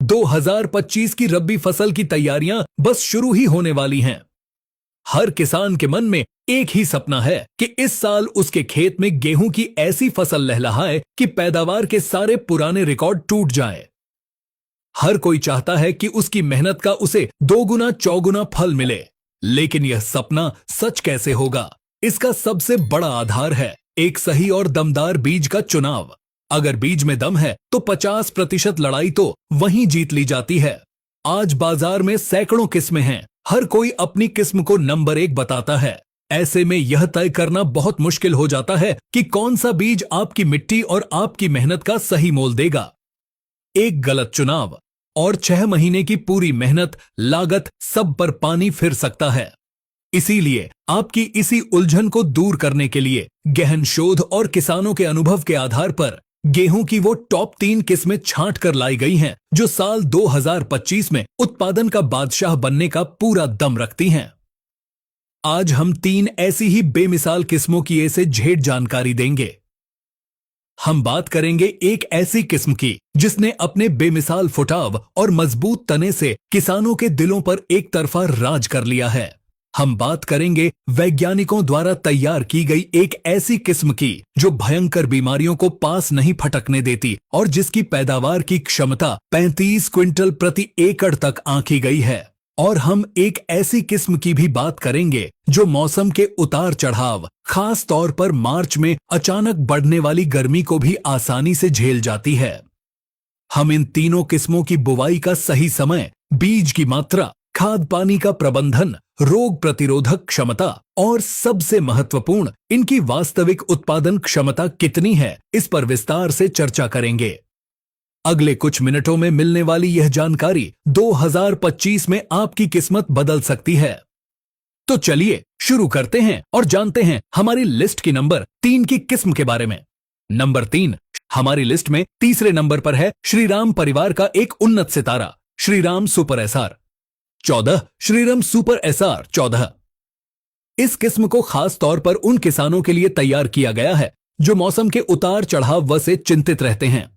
2025 की रब्बी फसल की तैयारियां बस शुरू ही होने वाली हैं। हर किसान के मन में एक ही सपना है कि इस साल उसके खेत में गेहूं की ऐसी फसल लहलहाए कि पैदावार के सारे पुराने रिकॉर्ड टूट जाएं। हर कोई चाहता है कि उसकी मेहनत का उसे दोगुना चौगुना फल मिले, लेकिन यह सपना सच कैसे होगा? इसका सबसे बड़ा आधार है एक सही और दमदार बीज का चुनाव। अगर बीज में दम है तो 50% लड़ाई तो वहीं जीत ली जाती है। आज बाजार में सैकड़ों किस्में हैं, हर कोई अपनी किस्म को नंबर 1 बताता है। ऐसे में यह तय करना बहुत मुश्किल हो जाता है कि कौन सा बीज आपकी मिट्टी और आपकी मेहनत का सही मोल देगा। एक गलत चुनाव और 6 महीने की पूरी मेहनत, लागत सब पर पानी फिर सकता है। इसीलिए आपकी इसी उलझन को दूर करने के लिए गहन शोध और किसानों के अनुभव के आधार पर गेहूं की वो टॉप 3 किस्में छांट कर लाई गई हैं, जो साल 2025 में उत्पादन का बादशाह बनने का पूरा दम रखती हैं। आज हम 3 ऐसी ही बेमिसाल किस्मों की ऐसे झेड़ जानकारी देंगे। हम बात करेंगे एक ऐसी किस्म की जिसने अपने बेमिसाल फुटाव और मजबूत तने से किसानों के दिलों पर एक तरफा राज कर लिया है। हम बात करेंगे वैज्ञानिकों द्वारा तैयार की गई एक ऐसी किस्म की जो भयंकर बीमारियों को पास नहीं फटकने देती और जिसकी पैदावार की क्षमता 35 क्विंटल प्रति एकड़ तक आंकी गई है। और हम एक ऐसी किस्म की भी बात करेंगे जो मौसम के उतार चढ़ाव, खास तौर पर मार्च में अचानक बढ़ने वाली गर्मी को भी आसानी से झेल जाती है। हम इन तीनों किस्मों की बुवाई का सही समय, बीज की मात्रा, खाद पानी का प्रबंधन, रोग प्रतिरोधक क्षमता और सबसे महत्वपूर्ण इनकी वास्तविक उत्पादन क्षमता कितनी है, इस पर विस्तार से चर्चा करेंगे। अगले कुछ मिनटों में मिलने वाली यह जानकारी 2025 में आपकी किस्मत बदल सकती है। तो चलिए शुरू करते हैं और जानते हैं हमारी लिस्ट की नंबर 3 की किस्म के बारे में। नंबर 3 हमारी लिस्ट में तीसरे नंबर पर है श्रीराम परिवार का एक उन्नत सितारा, Shriram super SR 14, Shriram super SR 14। इस किस्म को खास तौर पर उन किसानों के लिए तैयार किया गया है जो मौसम के उतार चढ़ाव से चिंतित रहते हैं।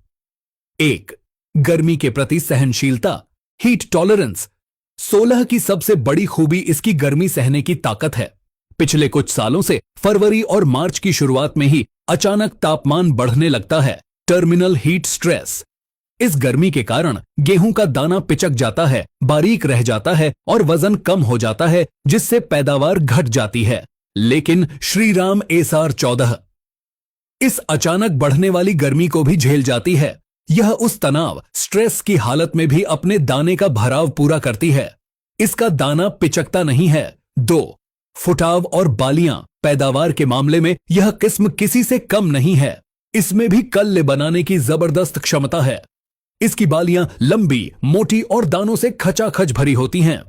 1, गर्मी के प्रति सहनशीलता, हीट टॉलरेंस। 16 की सबसे बड़ी खूबी इसकी गर्मी सहने की ताकत है। पिछले कुछ सालों से फरवरी और मार्च की शुरुआत में ही अचानक तापमान बढ़ने लगता है, टर्मिनल हीट स्ट्रेस। इस गर्मी के कारण गेहूं का दाना पिचक जाता है, बारीक रह जाता है और वजन कम हो जाता है, जिससे पैदावार घट जाती है। लेकिन श्रीराम एसआर 14 इस अचानक बढ़ने वाली गर्मी को भी झेल जाती है। यह उस तनाव, स्ट्रेस की हालत में भी अपने दाने का भराव पूरा करती है। इसका दाना पिचकता नहीं है। 2, फुटाव और बालियां। पैदावार के मामले में यह किस्म किसी से कम नहीं है। इसमें भी कल्ले बनाने की जबरदस्त क्षमता है। इसकी बालियां लंबी, मोटी और दानों से खचाखच भरी होती हैं।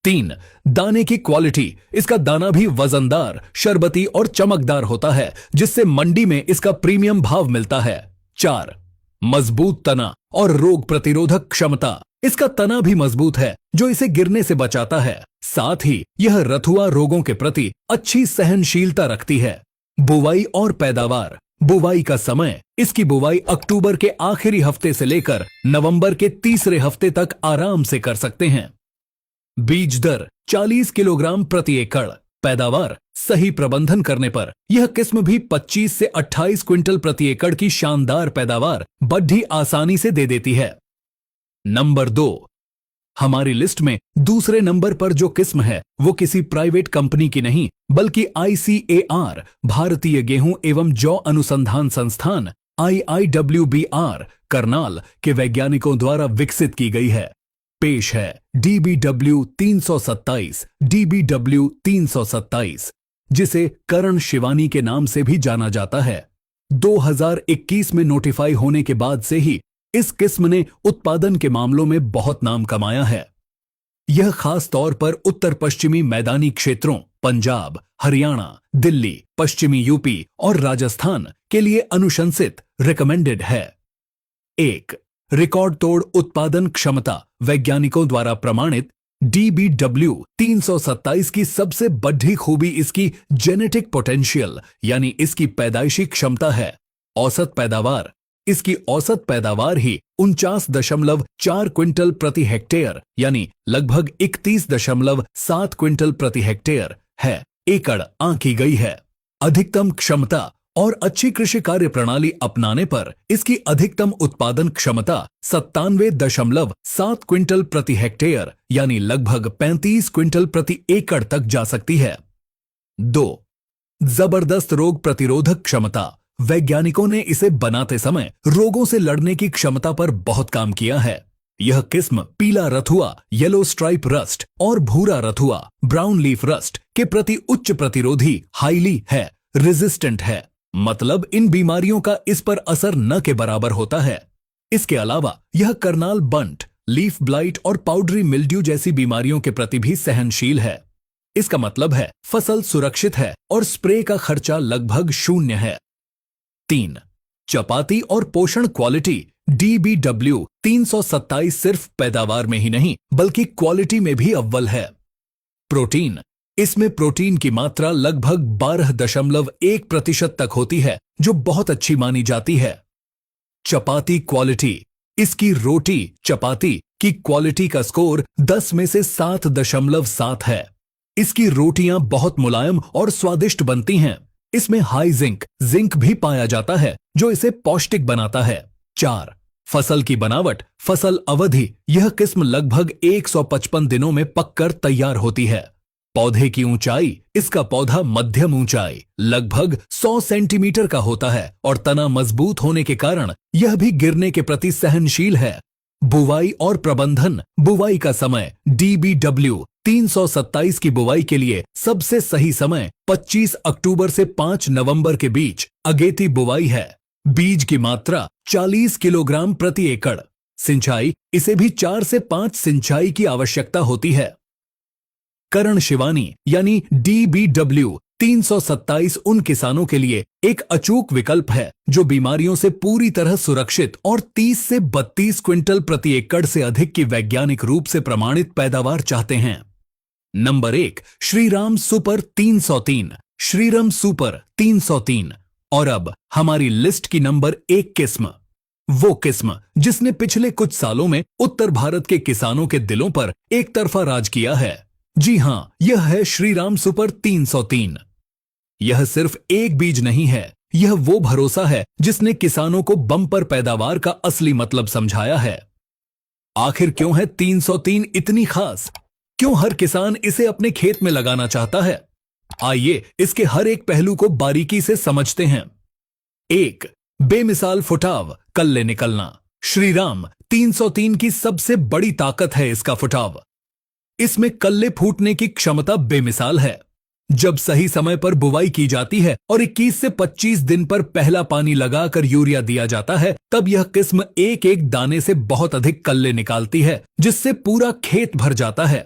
3, दाने की क्वालिटी। इसका दाना भी वजनदार, शरबती और चमकदार होता है, जिससे मंडी में इसका प्रीमियम भाव मिलता है। 4, मजबूत तना और रोग प्रतिरोधक क्षमता। इसका तना भी मजबूत है, जो इसे गिरने से बचाता है। साथ ही यह रथुआ रोगों के प्रति अच्छी सहनशीलता रखती है। बुवाई और पैदावार। बुवाई का समय। इसकी बुवाई अक्टूबर के आखिरी हफ्ते से लेकर नवंबर के तीसरे हफ्ते तक आराम से कर सकते हैं। बीज दर 40 किलोग्राम प्रति एकड़। पैदावार सही प्रबंधन करने पर यह किस्म भी 25 से 28 क्विंटल प्रति एकड़ की शानदार पैदावार बड़ी आसानी से दे देती है। नंबर 2 हमारी लिस्ट में दूसरे नंबर पर जो किस्म है वो किसी प्राइवेट कंपनी की नहीं, बल्कि ICAR भारतीय गेहूं एवं जौ अनुसंधान संस्थान IIWBR करनाल के वैज्ञानिकों द्वारा विकसित की गई है। पेश है DBW 327, DBW 327, जिसे करण शिवानी के नाम से भी जाना जाता है। 2021 में नोटिफाई होने के बाद से ही इस किस्म ने उत्पादन के मामलों में बहुत नाम कमाया है। यह खास तौर पर उत्तर पश्चिमी मैदानी क्षेत्रों पंजाब, हरियाणा, दिल्ली, पश्चिमी यूपी और राजस्थान के लिए अनुशंसित रिकमेंडेड है। 1, रिकॉर्ड तोड़ उत्पादन क्षमता। वैज्ञानिकों द्वारा प्रमाणित DBW 327 की सबसे बड़ी खूबी इसकी जेनेटिक पोटेंशियल यानी इसकी पैदाइशी क्षमता है। औसत पैदावार इसकी औसत पैदावार ही 49.4 क्विंटल प्रति हेक्टेयर यानी लगभग 31.7 क्विंटल प्रति हेक्टेयर है एकड़ आंकी गई है। अधिकतम क्षमता और अच्छी कृषि कार्य प्रणाली अपनाने पर इसकी अधिकतम उत्पादन क्षमता 97.7 क्विंटल प्रति हेक्टेयर यानी लगभग 35 क्विंटल प्रति एकड़ तक जा सकती है। 2. जबरदस्त रोग प्रतिरोधक क्षमता। वैज्ञानिकों ने इसे बनाते समय रोगों से लड़ने की क्षमता पर बहुत काम किया है। यह किस्म पीला रथुआ, येलो स्ट्राइप रस्ट और भूरा रथुआ, ब्राउन लीफ रस्ट के प्रति उच्च प्रतिरोधी हाईली है रेजिस्टेंट है, मतलब इन बीमारियों का इस पर असर न के बराबर होता है। इसके अलावा यह करनाल बंट, लीफ ब्लाइट और पाउडरी मिल्ड्यू जैसी बीमारियों के प्रति भी सहनशील है। इसका मतलब है फसल सुरक्षित है और स्प्रे का खर्चा लगभग शून्य है। 3. चपाती और पोषण क्वालिटी। DBW 327 सिर्फ पैदावार में ही नहीं बल्कि क्वालिटी में भी अव्वल है। प्रोटीन। इसमें प्रोटीन की मात्रा लगभग 12.1% तक होती है जो बहुत अच्छी मानी जाती है। चपाती क्वालिटी। इसकी रोटी चपाती की क्वालिटी का स्कोर 10 में से 7.7 है। इसकी रोटियां बहुत मुलायम और स्वादिष्ट बनती हैं। इसमें हाई जिंक भी पाया जाता है जो इसे पौष्टिक बनाता है। 4. फसल की बनावट, फसल अवधि। यह किस्म लगभग 155 दिनों में पककर तैयार होती है। पौधे की ऊंचाई। इसका पौधा मध्यम ऊंचाई लगभग 100 सेंटीमीटर का होता है और तना मजबूत होने के कारण यह भी गिरने के प्रति सहनशील है। बुवाई और प्रबंधन। बुवाई का समय। DBW 327 की बुवाई के लिए सबसे सही समय 25 अक्टूबर से 5 नवंबर के बीच अगेती बुवाई है। बीज की मात्रा 40 किलोग्राम प्रति एकड़। सिंचाई। इसे भी 4 से 5 सिंचाई की आवश्यकता होती है। करण शिवानी यानी DBW 327 उन किसानों के लिए एक अचूक विकल्प है जो बीमारियों से पूरी तरह सुरक्षित और 30 से 32 क्विंटल प्रति एकड़ से अधिक की वैज्ञानिक रूप से प्रमाणित पैदावार चाहते हैं। Number 1 Shriram super 303। Shriram super 303। और अब हमारी लिस्ट की नंबर 1 किस्म, वो किस्म जिसने पिछले कुछ सालों में उत्तर भारत के किसानों के दिलों पर एक तरफा राज किया है। जी हां, यह है श्रीराम सुपर 303। यह सिर्फ एक बीज नहीं है, यह वो भरोसा है जिसने किसानों को बम्पर पैदावार का असली मतलब समझाया है। आखिर क्यों है 303 इतनी खास? क्यों हर किसान इसे अपने खेत में लगाना चाहता है? आइए इसके हर एक पहलू को बारीकी से समझते हैं। 1. बेमिसाल फुटाव, कल्ले निकलना। श्रीराम 303 की सबसे बड़ी ताकत है इसका फुटाव। इसमें कल्ले फूटने की क्षमता बेमिसाल है। जब सही समय पर बुवाई की जाती है और 21 से 25 दिन पर पहला पानी लगाकर यूरिया दिया जाता है, तब यह किस्म एक एक दाने से बहुत अधिक कल्ले निकालती है, जिससे पूरा खेत भर जाता है।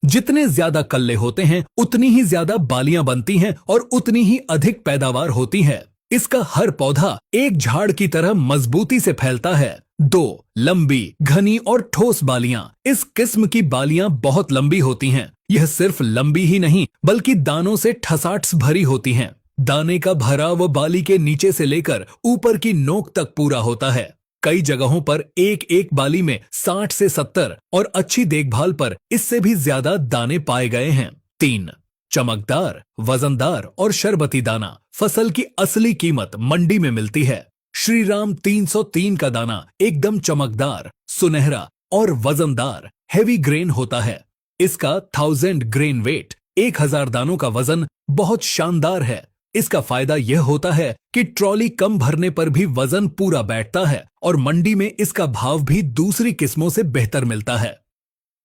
जितने ज्यादा कल्ले होते हैं उतनी ही ज्यादा बालियां बनती हैं और उतनी ही अधिक पैदावार होती है। इसका हर पौधा एक झाड़ की तरह मजबूती से फैलता है। 2. लंबी, घनी और ठोस बालियां। इस किस्म की बालियां बहुत लंबी होती हैं। यह सिर्फ लंबी ही नहीं बल्कि दानों से ठसाट्स भरी होती हैं। दाने का भराव बाली के नीचे से लेकर ऊपर की नोक तक पूरा होता है। कई जगहों पर एक एक बाली में 60 से 70 और अच्छी देखभाल पर इससे भी ज्यादा दाने पाए गए हैं। 3. चमकदार, वजनदार और शरबती दाना। फसल की असली कीमत मंडी में मिलती है। श्रीराम 303 का दाना एकदम चमकदार, सुनहरा और वजनदार हेवी ग्रेन होता है। इसका 1000 ग्रेन वेट, 1000 दानों का वजन बहुत शानदार है। इसका फायदा यह होता है कि ट्रॉली कम भरने पर भी वजन पूरा बैठता है और मंडी में इसका भाव भी दूसरी किस्मों से बेहतर मिलता है।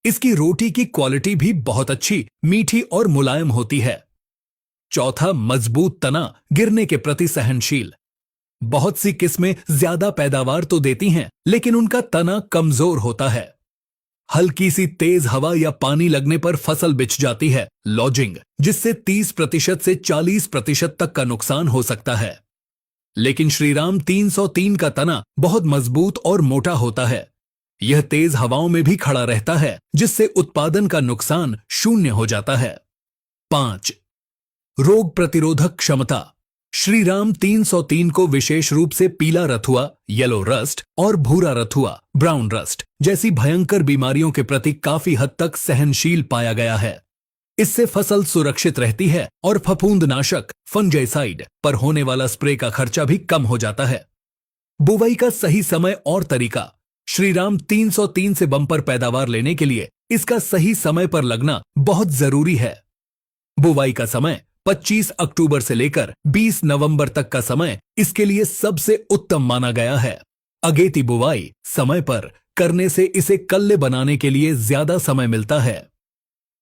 इसकी रोटी की क्वालिटी भी बहुत अच्छी, मीठी और मुलायम होती है। 4. मजबूत तना, गिरने के प्रति सहनशील। बहुत सी किस्में ज्यादा पैदावार तो देती हैं, लेकिन उनका तना कमजोर होता है। हल्की सी तेज हवा या पानी लगने पर फसल बिछ जाती है, लॉजिंग, जिससे 30% से 40% तक का नुकसान हो सकता है। लेकिन श्रीराम 303 का तना बहुत मजबूत और मोटा होता है। यह तेज हवाओं में भी खड़ा रहता है, जिससे उत्पादन का नुकसान शून्य हो जाता है। 5. रोग प्रतिरोधक क्षमता। श्रीराम 303 को विशेष रूप से पीला रथुआ येलो रस्ट और भूरा रथुआ ब्राउन रस्ट जैसी भयंकर बीमारियों के प्रति काफी हद तक सहनशील पाया गया है। इससे फसल सुरक्षित रहती है और फफूंदनाशक फंजाइसाइड पर होने वाला स्प्रे का खर्चा भी कम हो जाता है। बुवाई का सही समय और तरीका। श्रीराम 303 से बम्पर पैदावार लेने के लिए इसका सही समय पर लगना बहुत जरूरी है। बुवाई का समय 25 अक्टूबर से लेकर 20 नवंबर तक का समय इसके लिए सबसे उत्तम माना गया है। अगेती बुवाई समय पर करने से इसे कल्ले बनाने के लिए ज्यादा समय मिलता है।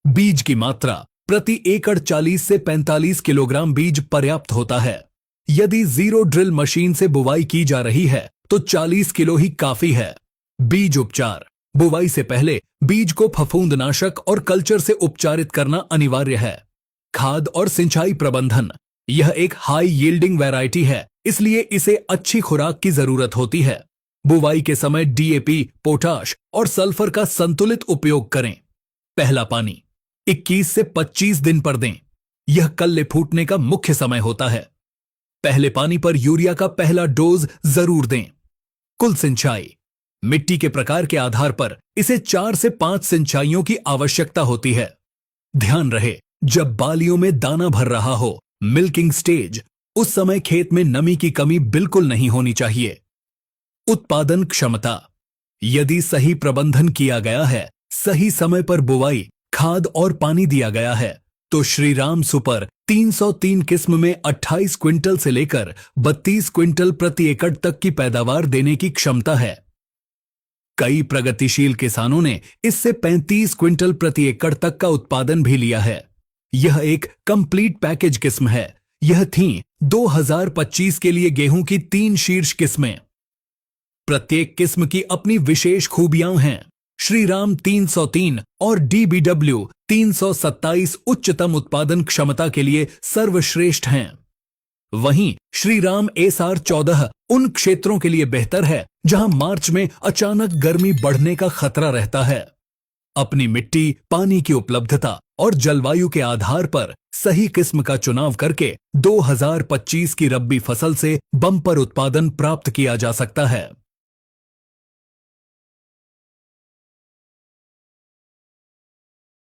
बीज की मात्रा प्रति एकड़ 40 से 45 किलोग्राम बीज पर्याप्त होता है। यदि जीरो ड्रिल मशीन से बुवाई की जा रही है तो 40 किलो ही काफी है। बीज उपचार। बुवाई से पहले बीज को फफूंदनाशक और कल्चर से उपचारित करना अनिवार्य है। खाद और सिंचाई प्रबंधन। यह एक हाई यील्डिंग वैरायटी है, इसलिए इसे अच्छी खुराक की जरूरत होती है। बुवाई के समय डीएपी, पोटाश और सल्फर का संतुलित उपयोग करें। पहला पानी 21 से 25 दिन पर दें। यह कल्ले फूटने का मुख्य समय होता है। पहले पानी पर यूरिया का पहला डोज जरूर दें। कुल सिंचाई। मिट्टी के प्रकार के आधार पर इसे 4 से 5 सिंचाइयों की आवश्यकता होती है। ध्यान रहे, जब बालियों में दाना भर रहा हो, मिल्किंग स्टेज, उस समय खेत में नमी की कमी बिल्कुल नहीं होनी चाहिए। उत्पादन क्षमता। यदि सही प्रबंधन किया गया है, सही समय पर बुवाई, खाद और पानी दिया गया है, तो श्रीराम सुपर 303 किस्म में 28 क्विंटल से लेकर 32 क्विंटल प्रति एकड़ तक की पैदावार देने की क्षमता है। कई प्रगतिशील किसानों ने इससे 35 क्विंटल प्रति एकड़ तक का उत्पादन भी लिया है। यह एक कंप्लीट पैकेज किस्म है। यह थी 2025 के लिए गेहूं की 3 शीर्ष किस्में। प्रत्येक किस्म की अपनी विशेष खूबियां हैं। श्रीराम 303 और DBW 327 उच्चतम उत्पादन क्षमता के लिए सर्वश्रेष्ठ हैं। वहीं श्रीराम SR 14 उन क्षेत्रों के लिए बेहतर है जहां मार्च में अचानक गर्मी बढ़ने का खतरा रहता है। अपनी मिट्टी, पानी की उपलब्धता और जलवायु के आधार पर सही किस्म का चुनाव करके 2025 की रब्बी फसल से बम्पर उत्पादन प्राप्त किया जा सकता है।